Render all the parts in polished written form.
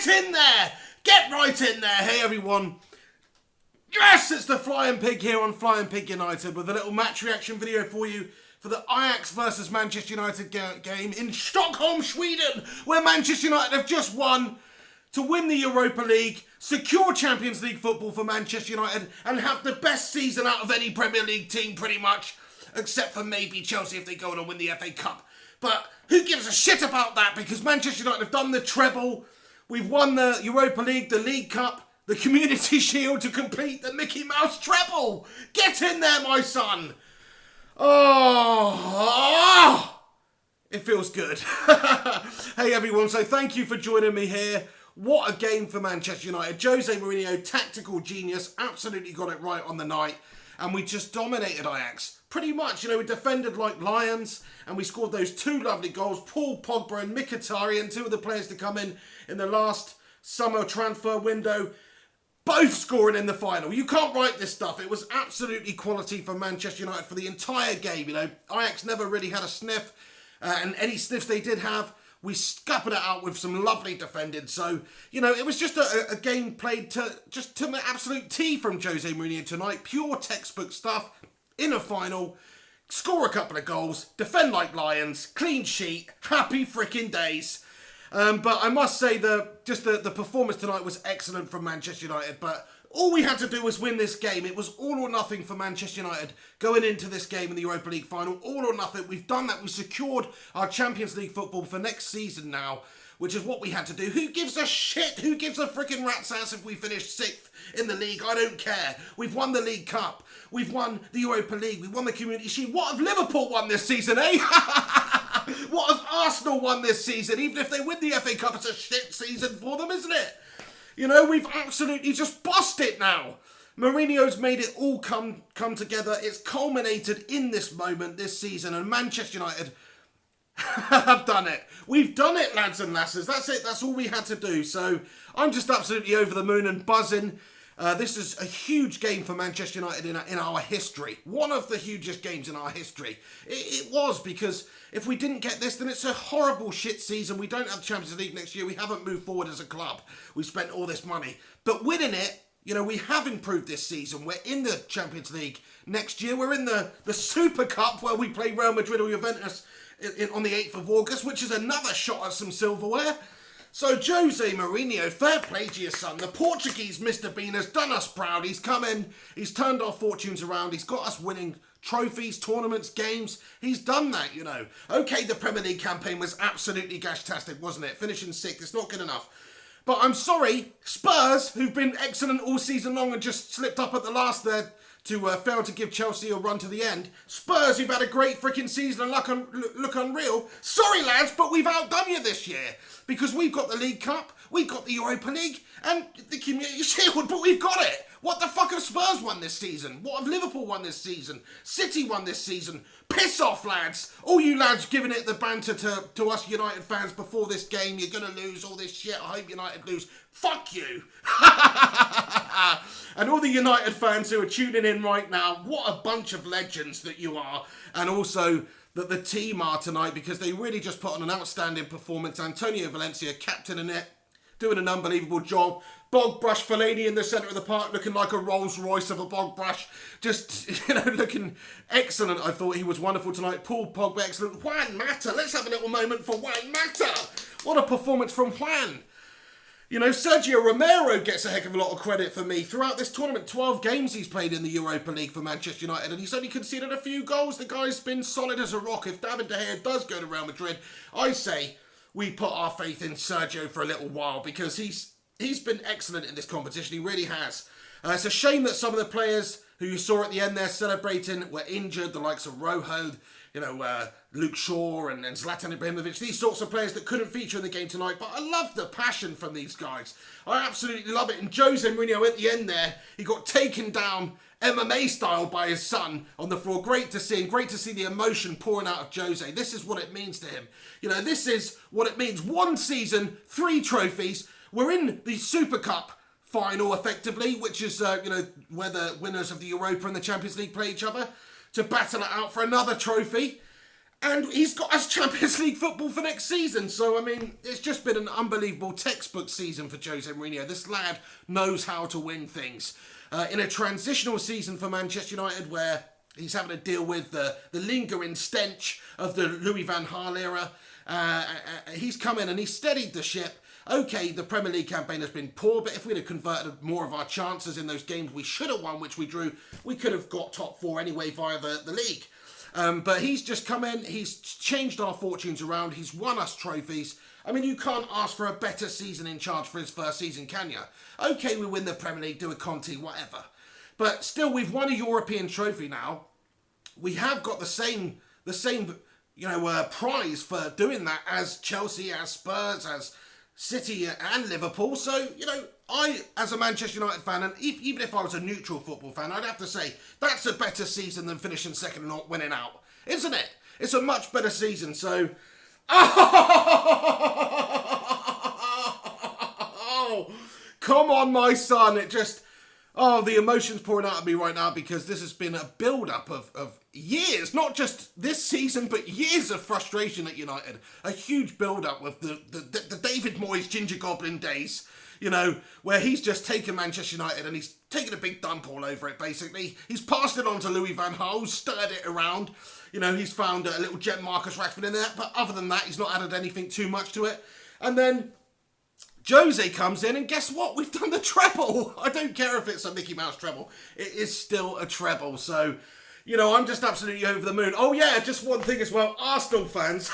in there. Get right in there. Hey, everyone. Yes, it's the Flying Pig here on Flying Pig United with a little match reaction video for you for the Ajax versus Manchester United game in Stockholm, Sweden, where Manchester United have just won to win the Europa League, secure Champions League football for Manchester United, and have the best season out of any Premier League team pretty much, except for maybe Chelsea if they go on and win the FA Cup. But who gives a shit about that, because Manchester United have done the treble. We've won the Europa League, the League Cup, the Community Shield to complete the Mickey Mouse treble. Get in there, my son. Oh, it feels good. Hey, everyone. So thank you for joining me here. What a game for Manchester United. Jose Mourinho, tactical genius, absolutely got it right on the night. And we just dominated Ajax. Pretty much, we defended like lions, and we scored those two lovely goals. Paul Pogba and Mkhitaryan, two of the players to come in the last summer transfer window, both scoring in the final. You can't write this stuff. It was absolutely quality for Manchester United for the entire game. Ajax never really had a sniff, and any sniffs they did have, we scuppered it out with some lovely defending. So, it was just a game played to the absolute T from Jose Mourinho tonight. Pure textbook stuff in a final. Score a couple of goals, defend like lions, clean sheet, happy freaking days. But I must say the performance tonight was excellent from Manchester United. But all we had to do was win this game. It was all or nothing for Manchester United going into this game in the Europa League final. All or nothing. We've done that. We secured our Champions League football for next season now, which is what we had to do. Who gives a shit? Who gives a freaking rat's ass if we finish 6th in the league? I don't care. We've won the League Cup. We've won the Europa League. We won the Community Shield. What have Liverpool won this season, eh? What have Arsenal won this season? Even if they win the FA Cup, it's a shit season for them, isn't it? We've absolutely just bossed it now. Mourinho's made it all come together. It's culminated in this moment, this season, and Manchester United have done it. We've done it, lads and lasses. That's it. That's all we had to do. So I'm just absolutely over the moon and buzzing. This is a huge game for Manchester United in our history. One of the hugest games in our history. It was, because if we didn't get this, then it's a horrible shit season. We don't have the Champions League next year. We haven't moved forward as a club. We spent all this money. But winning it, we have improved this season. We're in the Champions League next year. We're in the Super Cup, where we play Real Madrid or Juventus on the 8th of August, which is another shot at some silverware. So Jose Mourinho, fair play to your son. The Portuguese Mr. Bean has done us proud. He's come in, he's turned our fortunes around, he's got us winning trophies, tournaments, games. He's done that, Okay, the Premier League campaign was absolutely gash-tastic, wasn't it? Finishing 6th, it's not good enough. But I'm sorry, Spurs, who've been excellent all season long and just slipped up at the last there to fail to give Chelsea a run to the end. Spurs, who've had a great freaking season and look unreal. Sorry, lads, but we've outdone you this year. Because we've got the League Cup, we've got the Europa League, and the Community Shield, but we've got it. What the fuck have Spurs won this season? What have Liverpool won this season? City won this season. Piss off, lads. All you lads giving it the banter to us United fans before this game. You're going to lose all this shit. I hope United lose. Fuck you. And all the United fans who are tuning in right now, what a bunch of legends that you are. And also that the team are tonight, because they really just put on an outstanding performance. Antonio Valencia, captain in it, doing an unbelievable job. Bog Brush Fellaini in the centre of the park, looking like a Rolls Royce of a bog brush. Just, looking excellent. I thought he was wonderful tonight. Paul Pogba, excellent. Juan Mata, let's have a little moment for Juan Mata. What a performance from Juan. Sergio Romero gets a heck of a lot of credit for me. Throughout this tournament, 12 games he's played in the Europa League for Manchester United, and he's only conceded a few goals. The guy's been solid as a rock. If David De Gea does go to Real Madrid, I say we put our faith in Sergio for a little while, because he's been excellent in this competition. He really has. It's a shame that some of the players who you saw at the end there celebrating were injured, the likes of Rojo, Luke Shaw and Zlatan Ibrahimovic, these sorts of players that couldn't feature in the game tonight. But I love the passion from these guys. I absolutely love it. And Jose Mourinho at the end there, he got taken down MMA style by his son on the floor. Great to see, and great to see the emotion pouring out of Jose. This is what it means to him. This is what it means. 1 season, 3 trophies. We're in the Super Cup final, effectively, which is, where the winners of the Europa and the Champions League play each other to battle it out for another trophy. And he's got us Champions League football for next season. So, I mean, it's just been an unbelievable textbook season for Jose Mourinho. This lad knows how to win things. In a transitional season for Manchester United where he's having to deal with the lingering stench of the Louis van Gaal era, he's come in and he's steadied the ship. Okay, the Premier League campaign has been poor, but if we'd have converted more of our chances in those games we should have won, which we drew, we could have got top four anyway via the league. But he's just come in, he's changed our fortunes around, he's won us trophies. I mean, you can't ask for a better season in charge for his first season, can you? Okay, we win the Premier League, do a Conte, whatever. But still, we've won a European trophy now. We have got the same prize for doing that as Chelsea, as Spurs, as City and Liverpool. So, I, as a Manchester United fan, and even if I was a neutral football fan, I'd have to say that's a better season than finishing second and not winning out. Isn't it? It's a much better season. So, oh, come on, my son. The emotion's pouring out of me right now because this has been a build-up of years, not just this season, but years of frustration at United. A huge build-up with the David Moyes Ginger Goblin days, where he's just taken Manchester United and he's taken a big dump all over it, basically. He's passed it on to Louis van Gaal, stirred it around. He's found a little gem Marcus Rashford in there, but other than that, he's not added anything too much to it. And then Jose comes in and guess what? We've done the treble. I don't care if it's a Mickey Mouse treble. It is still a treble. So, I'm just absolutely over the moon. Oh yeah, just one thing as well. Arsenal fans.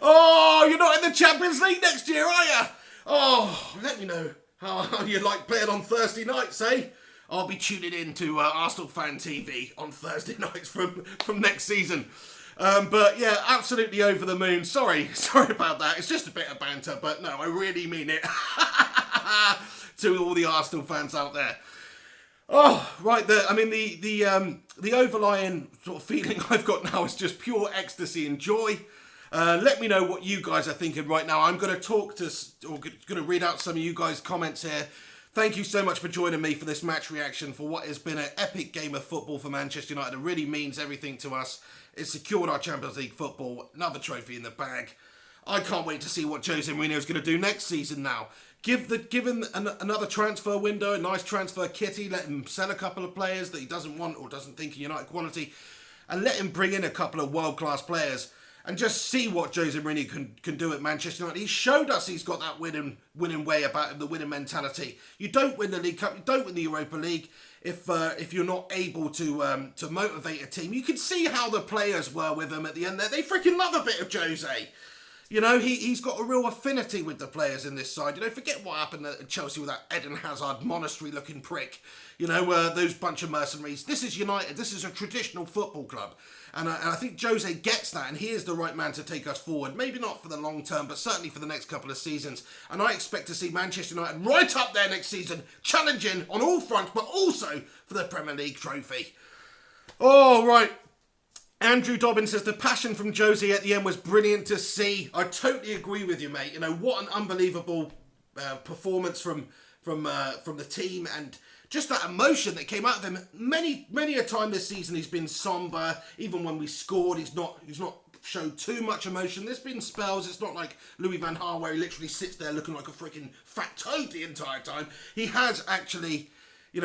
Oh, you're not in the Champions League next year, are you? Oh, let me know how you like playing on Thursday nights, eh? I'll be tuning in to Arsenal Fan TV on Thursday nights from next season. But yeah, absolutely over the moon. Sorry about that. It's just a bit of banter, but no, I really mean it. To all the Arsenal fans out there. Oh, right. The overlying sort of feeling I've got now is just pure ecstasy and joy. Let me know what you guys are thinking right now. I'm going to read out some of you guys' comments here. Thank you so much for joining me for this match reaction for what has been an epic game of football for Manchester United. It really means everything to us. It secured our Champions League football, another trophy in the bag. I can't wait to see what Jose Mourinho is going to do next season now. Give him another transfer window, a nice transfer kitty, let him sell a couple of players that he doesn't want or doesn't think are United quality, and let him bring in a couple of world-class players and just see what Jose Mourinho can do at Manchester United. He showed us he's got that winning way about him, the winning mentality. You don't win the League Cup, you don't win the Europa League if you're not able to motivate a team. You can see how the players were with him at the end there. They freaking love a bit of Jose. He's got a real affinity with the players in this side. Forget what happened at Chelsea with that Eden Hazard monastery-looking prick. Those bunch of mercenaries. This is United. This is a traditional football club. And I think Jose gets that, and he is the right man to take us forward. Maybe not for the long term, but certainly for the next couple of seasons. And I expect to see Manchester United right up there next season, challenging on all fronts, but also for the Premier League trophy. Oh, right. Andrew Dobbins says the passion from Jose at the end was brilliant to see. I totally agree with you, mate. What an unbelievable performance from the team, and just that emotion that came out of him. Many a time this season he's been somber. Even when we scored, he's not showed too much emotion. There's been spells. It's not like Louis van Gaal where he literally sits there looking like a freaking fat toad the entire time. He has actually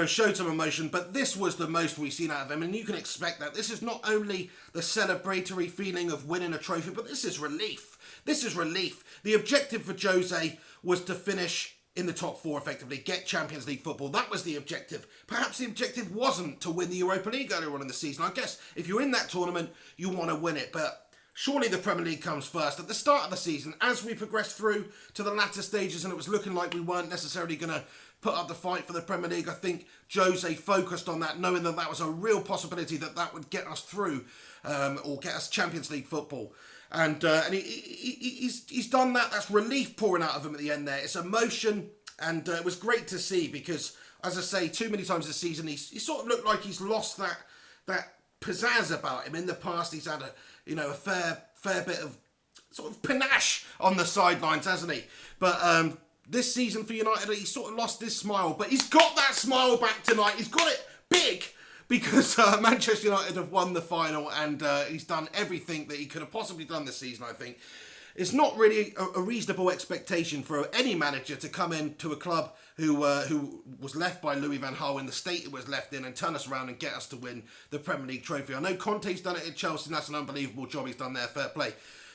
showed some emotion, but this was the most we've seen out of him, and you can expect that. This is not only the celebratory feeling of winning a trophy, but this is relief. This is relief. The objective for Jose was to finish in the top four effectively, get Champions League football. That was the objective. Perhaps the objective wasn't to win the Europa League earlier on in the season. I guess if you're in that tournament, you want to win it, but surely the Premier League comes first. At the start of the season, as we progressed through to the latter stages and it was looking like we weren't necessarily going to put up the fight for the Premier League, I think Jose focused on that, knowing that was a real possibility that would get us through or get us Champions League football. And he's done that. That's relief pouring out of him at the end there. It's emotion, and it was great to see because, as I say, too many times this season, he sort of looked like he's lost that pizzazz about him. In the past, he's had a fair bit of sort of panache on the sidelines, hasn't he? But this season for United, he sort of lost his smile, but he's got that smile back tonight. He's got it big, because Manchester United have won the final, and he's done everything that he could have possibly done this season, I think. It's not really a reasonable expectation for any manager to come into a club who was left by Louis van Gaal in the state it was left in and turn us around and get us to win the Premier League trophy. I know Conte's done it at Chelsea, and that's an unbelievable job he's done there, fair play.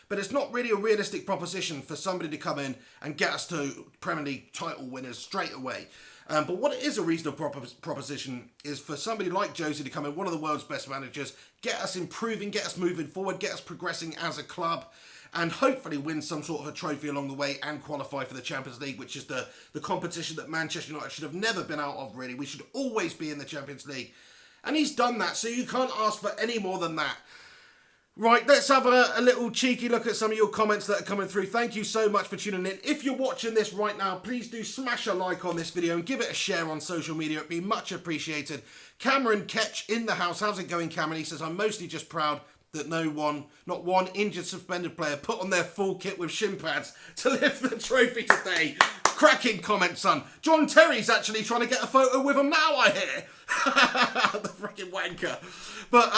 But it's not really a realistic proposition for somebody to come in and get us to Premier League title winners straight away. But what is a reasonable proposition is for somebody like Jose to come in, one of the world's best managers, get us improving, get us moving forward, get us progressing as a club, and hopefully win some sort of a trophy along the way and qualify for the Champions League, which is the competition that Manchester United should have never been out of, really. We should always be in the Champions League. And he's done that, so you can't ask for any more than that. Right, let's have a little cheeky look at some of your comments that are coming through. Thank you so much for tuning in. If you're watching this right now, please do smash a like on this video and give it a share on social media. It'd be much appreciated. Cameron Ketch in the house. How's it going, Cameron? He says, I'm mostly just proud that not one injured suspended player put on their full kit with shin pads to lift the trophy today. Cracking comment, son. John Terry's actually trying to get a photo with him now, I hear. The freaking wanker. But,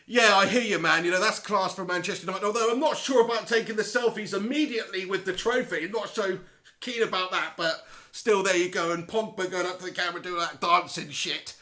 yeah, I hear you, man. You know, that's class for Manchester United. Although I'm not sure about taking the selfies immediately with the trophy. I'm not so keen about that, but still, there you go. And Pogba going up to the camera doing that dancing shit.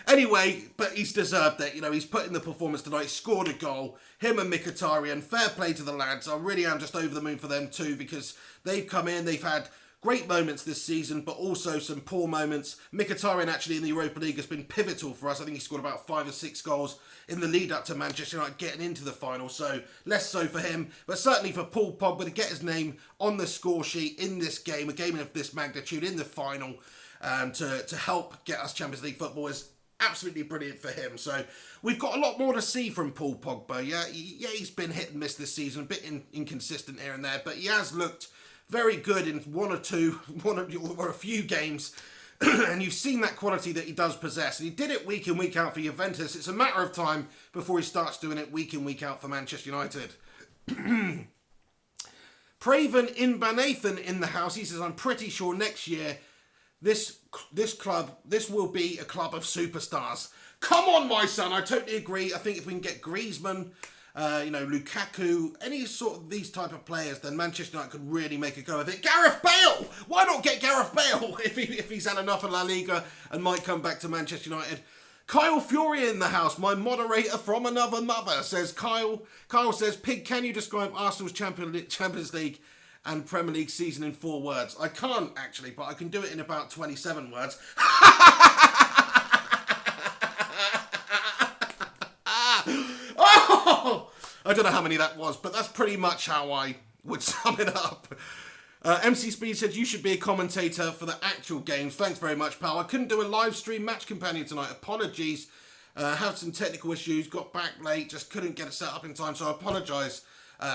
Anyway, but he's deserved it. You know, he's put in the performance tonight, scored a goal. Him and Mkhitaryan, fair play to the lads. I really am just over the moon for them too, because they've come in, they've had great moments this season, but also some poor moments. Mkhitaryan actually in the Europa League has been pivotal for us. I think he scored about 5 or 6 goals in the lead up to Manchester United getting into the final, so less so for him, but certainly for Paul Pogba to get his name on the score sheet in this game, a game of this magnitude in the final, to help get us Champions League football is absolutely brilliant for him. So we've got a lot more to see from Paul Pogba. Yeah, he's been hit and miss this season, a bit inconsistent here and there, but he has looked very good in one or a few games. And you've seen that quality that he does possess. And he did it week in, week out for Juventus. It's a matter of time before he starts doing it week in, week out for Manchester United. Praven Inbanathan in the house. He says, I'm pretty sure next year this will be a club of superstars. Come on, my son. I totally agree. I think if we can get Griezmann, Lukaku, any sort of these type of players, then Manchester United could really make a go of it. Gareth Bale! Why not get Gareth Bale if he's had enough of La Liga and might come back to Manchester United? Kyle Fury in the house, my moderator from another mother, says Kyle. Kyle says, Pig, can you describe Arsenal's Champions League and Premier League season in 4 words? I can't actually, but I can do it in about 27 words. Oh, I don't know how many that was, but that's pretty much how I would sum it up. MC Speed said, you should be a commentator for the actual games. Thanks very much, pal. I couldn't do a live stream match companion tonight. Apologies. Had some technical issues, got back late, just couldn't get it set up in time, so I apologise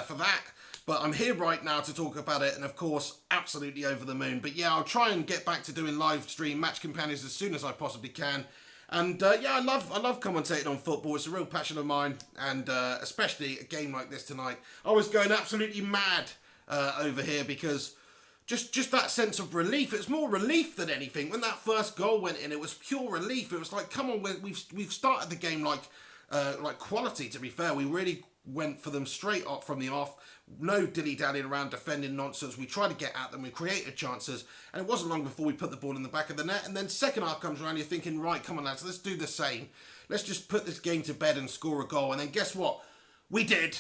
for that. But I'm here right now to talk about it, and of course, absolutely over the moon. But yeah, I'll try and get back to doing live stream match companions as soon as I possibly can. And yeah, I love commentating on football. It's a real passion of mine, and especially a game like this tonight. I was going absolutely mad over here because just that sense of relief. It's more relief than anything. When that first goal went in, it was pure relief. It was like, come on, we've started the game like quality. To be fair, we really went for them straight up from the off. No dilly-dallying around defending nonsense. We tried to get at them. We created chances. And it wasn't long before we put the ball in the back of the net. And then second half comes around, you're thinking, right, come on, lads, let's do the same. Let's just put this game to bed and score a goal. And then guess what? We did.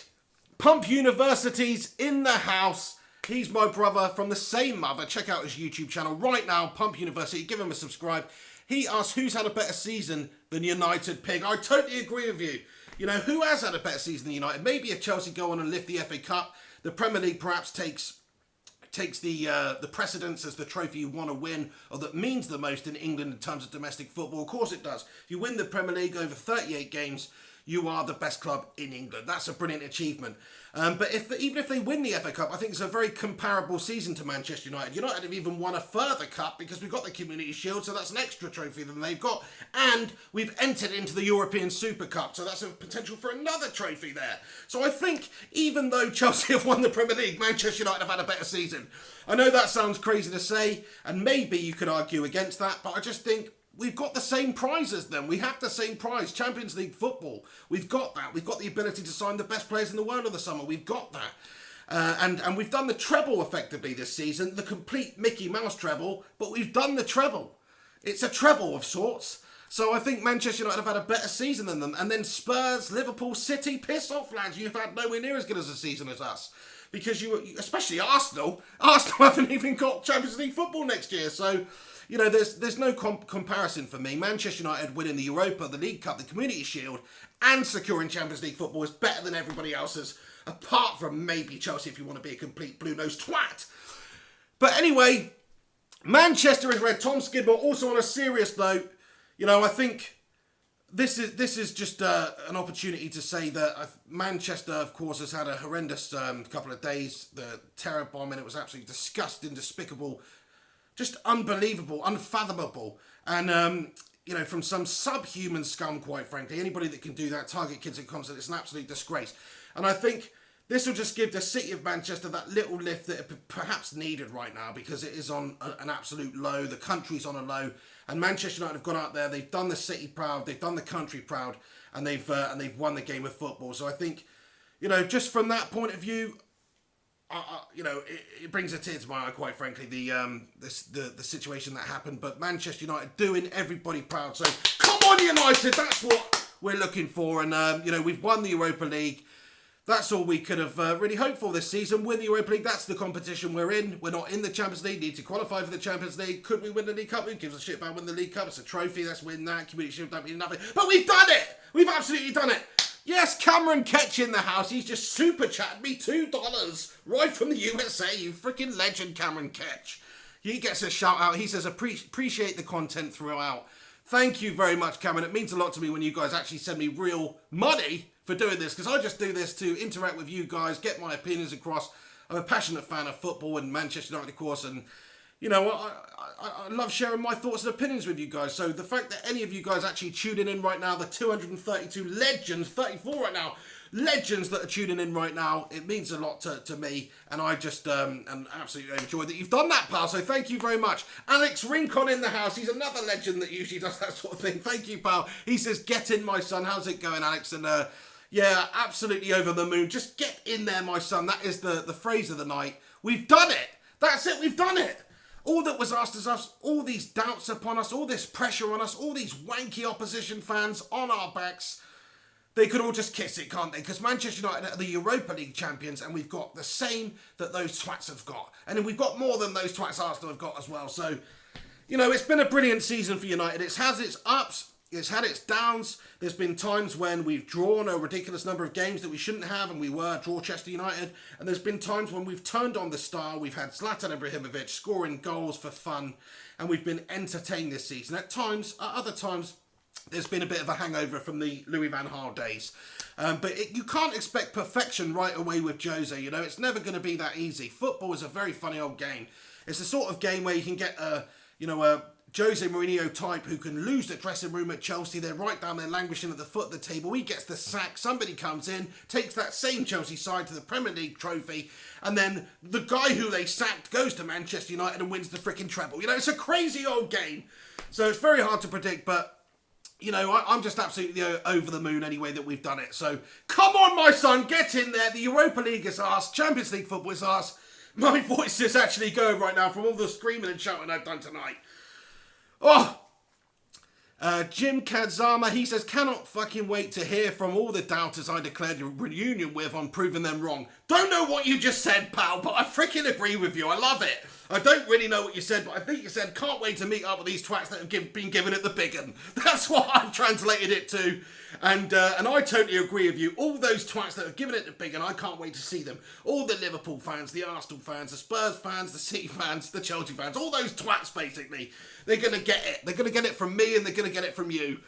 Pump University's in the house. He's my brother from the same mother. Check out his YouTube channel right now, Pump University. Give him a subscribe. He asks, who's had a better season than United, Pig? I totally agree with you. You know, who has had a better season than United? Maybe if Chelsea go on and lift the FA Cup, the Premier League perhaps takes the precedence as the trophy you want to win, or that means the most in England in terms of domestic football. Of course it does. If you win the Premier League over 38 games, you are the best club in England. That's a brilliant achievement. But even if they win the FA Cup, I think it's a very comparable season to Manchester United. United have even won a further cup because we've got the Community Shield, so that's an extra trophy than they've got. And we've entered into the European Super Cup, so that's a potential for another trophy there. So I think even though Chelsea have won the Premier League, Manchester United have had a better season. I know that sounds crazy to say, and maybe you could argue against that, but I just think we've got the same prize as them. We have the same prize, Champions League football. We've got that. We've got the ability to sign the best players in the world in the summer. We've got that. And we've done the treble effectively this season, the complete Mickey Mouse treble, but we've done the treble. It's a treble of sorts. So I think Manchester United have had a better season than them. And then Spurs, Liverpool, City, piss off, lads. You've had nowhere near as good as a season as us. Because especially Arsenal haven't even got Champions League football next year. So, there's no comparison for me. Manchester United winning the Europa, the League Cup, the Community Shield, and securing Champions League football is better than everybody else's, apart from maybe Chelsea if you want to be a complete blue-nosed twat. But anyway, Manchester is red. Tom Skidmore, also on a serious note, I think this is just an opportunity to say that Manchester, of course, has had a horrendous couple of days. The terror bomb, and it was absolutely disgusting, despicable, just unbelievable, unfathomable. And, from some subhuman scum, quite frankly. Anybody that can do that, target kids at concert, it's an absolute disgrace. And I think this will just give the city of Manchester that little lift that it perhaps needed right now, because it is on an absolute low. The country's on a low. And Manchester United have gone out there, they've done the city proud, they've done the country proud, and they've won the game of football. So I think, just from that point of view, it brings a tear to my eye, quite frankly, the situation that happened. But Manchester United doing everybody proud. So come on, United, that's what we're looking for. And we've won the Europa League. That's all we could have really hoped for this season. Win the Europa League, that's the competition we're in. We're not in the Champions League, need to qualify for the Champions League. Could we win the League Cup? Who gives a shit about winning the League Cup? It's a trophy, let's win that. Community Shield don't mean nothing. But we've done it! We've absolutely done it! Yes, Cameron Ketch in the house. He's just super chatted me $2 right from the USA. You freaking legend, Cameron Ketch. He gets a shout out. He says, appreciate the content throughout. Thank you very much, Cameron. It means a lot to me when you guys actually send me real money for doing this, because I just do this to interact with you guys, get my opinions across. I'm a passionate fan of football and Manchester United, of course, and I love sharing my thoughts and opinions with you guys. So the fact that any of you guys actually tuning in right now, the 232 legends, 34 right now, legends that are tuning in right now, it means a lot to me, and I just am absolutely enjoyed that you've done that, pal, so thank you very much. Alex Rincon in the house, he's another legend that usually does that sort of thing. Thank you, pal. He says, get in, my son. How's it going, Alex? And yeah, absolutely over the moon. Just get in there, my son. That is the phrase of the night. We've done it. That's it. We've done it. All that was asked of us, all these doubts upon us, all this pressure on us, all these wanky opposition fans on our backs, they could all just kiss it, can't they? Because Manchester United are the Europa League champions, and we've got the same that those twats have got. And then we've got more than those twats Arsenal have got as well. So, it's been a brilliant season for United. It has its ups. It's had its downs. There's been times when we've drawn a ridiculous number of games that we shouldn't have, and we were Dorchester United. And there's been times when we've turned on the star. We've had Zlatan Ibrahimovic scoring goals for fun, and we've been entertained this season. At other times, there's been a bit of a hangover from the Louis van Gaal days. But you can't expect perfection right away with Jose. It's never going to be that easy. Football is a very funny old game. It's the sort of game where you can get a Jose Mourinho type who can lose the dressing room at Chelsea. They're right down there languishing at the foot of the table. He gets the sack. Somebody comes in, takes that same Chelsea side to the Premier League trophy, and then the guy who they sacked goes to Manchester United and wins the freaking treble. It's a crazy old game. So it's very hard to predict, but I'm just absolutely over the moon anyway that we've done it. So come on, my son, get in there. The Europa League is ours. Champions League football is ours. My voice is actually going right now from all the screaming and shouting I've done tonight. Oh! Jim Kazama, he says, cannot fucking wait to hear from all the doubters I declared a reunion with on proving them wrong. Don't know what you just said, pal, but I freaking agree with you. I love it. I don't really know what you said, but I think you said, can't wait to meet up with these twats that have been given it the big un. That's what I've translated it to. And I totally agree with you. All those twats that have given it the big un, I can't wait to see them. All the Liverpool fans, the Arsenal fans, the Spurs fans, the City fans, the Chelsea fans, all those twats, basically. They're going to get it. They're going to get it from me, and they're going to get it from you.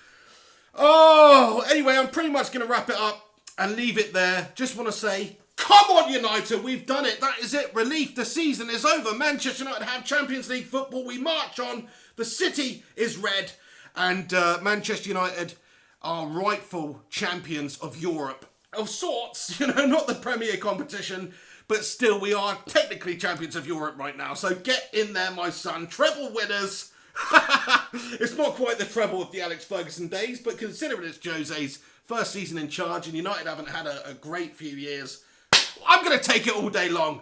Oh, anyway, I'm pretty much going to wrap it up and leave it there. Just want to say, come on, United, we've done it. That is it. Relief. The season is over. Manchester United have Champions League football. We march on. The city is red. And Manchester United are rightful champions of Europe. Of sorts, not the Premier competition, but still we are technically champions of Europe right now. So get in there, my son. Treble winners. It's not quite the treble of the Alex Ferguson days, but considering it's Jose's first season in charge and United haven't had a great few years, I'm going to take it all day long.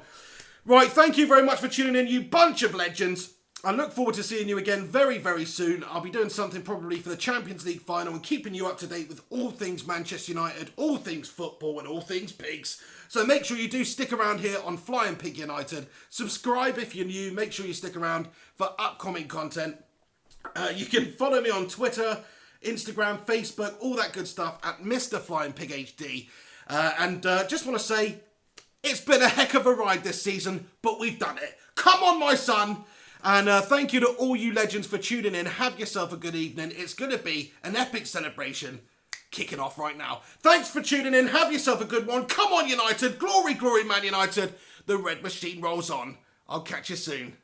Right, thank you very much for tuning in, you bunch of legends. I look forward to seeing you again very, very soon. I'll be doing something probably for the Champions League final and keeping you up to date with all things Manchester United, all things football and all things pigs. So make sure you do stick around here on Flying Pig United. Subscribe if you're new. Make sure you stick around for upcoming content. You can follow me on Twitter, Instagram, Facebook, all that good stuff at Mr. Flying Pig HD. And just want to say, it's been a heck of a ride this season, but we've done it. Come on, my son. And thank you to all you legends for tuning in. Have yourself a good evening. It's going to be an epic celebration kicking off right now. Thanks for tuning in. Have yourself a good one. Come on, United. Glory, glory, Man United. The red machine rolls on. I'll catch you soon.